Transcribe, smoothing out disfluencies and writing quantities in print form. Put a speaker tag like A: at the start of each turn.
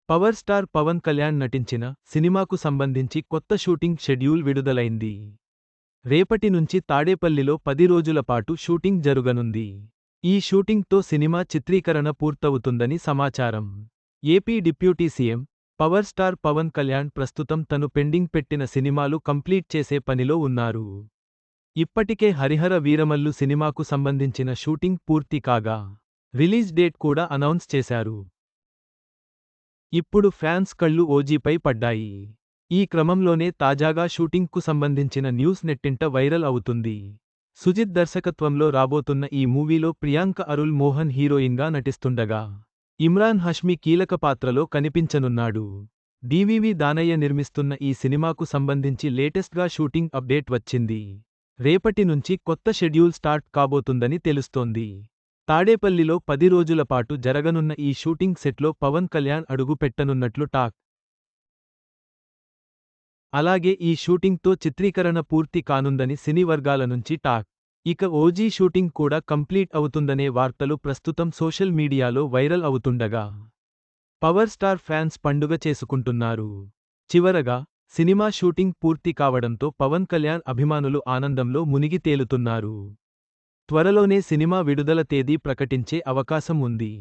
A: Power star Pawan Kalyan నటించిన సినిమాకు సంబంధించి కొత్త షూటింగ్ షెడ్యూల్ విడుదలైంది. రేపటి నుంచి తాడేపల్లిలో 10 రోజుల పాటు షూటింగ్ జరుగనుంది. ఈ షూటింగ్తో సినిమా చిత్రీకరణ పూర్తవుతుందని సమాచారం. AP deputy CM power star Pawan Kalyan ప్రస్తుతం తను పెండింగ్ పెట్టిన సినిమాలు కంప్లీట్ చేసే పనిలో ఉన్నారు. ఇప్పటికే హరిహర వీరమల్లు సినిమాకు సంబంధించిన షూటింగ్ పూర్తి కాగా, రిలీజ్ డేట్ కూడా అనౌన్స్ చేశారు. ఇప్పుడు ఫ్యాన్స్ కళ్ళు ఓజీపై పడ్డాయి. ఈ క్రమంలోనే తాజాగా షూటింగ్కు సంబంధించిన న్యూస్ నెట్టింట వైరల్ అవుతుంది. సుజిత్ దర్శకత్వంలో రాబోతున్న ఈ మూవీలో ప్రియాంక అరుల్ మోహన్ హీరోయిన్గా నటిస్తుండగా, ఇమ్రాన్ హష్మీ కీలక పాత్రలో కనిపించనున్నాడు. డివివి దానయ్య నిర్మిస్తున్న ఈ సినిమాకు సంబంధించి లేటెస్ట్గా షూటింగ్ అప్డేట్ వచ్చింది. రేపటి నుంచి కొత్త షెడ్యూల్ స్టార్ట్ కాబోతుందని తెలుస్తోంది. తాడేపల్లిలో 10 రోజుల పాటు జరగనున్న ఈ షూటింగ్ సెట్లో పవన్ కళ్యాణ్ అడుగు పెట్టనున్నట్లు టాక్. అలాగే ఈ షూటింగ్తో చిత్రీకరణ పూర్తి కానుందని సినీ వర్గాల నుంచి టాక్. ఇక ఓజీ షూటింగ్ కూడా కంప్లీట్ అవుతుందనే వార్తలు ప్రస్తుతం సోషల్ మీడియాలో వైరల్ అవుతుండగా, పవర్ స్టార్ ఫ్యాన్స్ పండుగ చేసుకుంటున్నారు. చివరగా, సినిమా షూటింగ్ పూర్తి కావడంతో పవన్ కళ్యాణ్ అభిమానులు ఆనందంలో మునిగి తేలుతున్నారు. త్వరలోనే సినిమా విడుదల తేదీ ప్రకటించే అవకాశం ఉంది.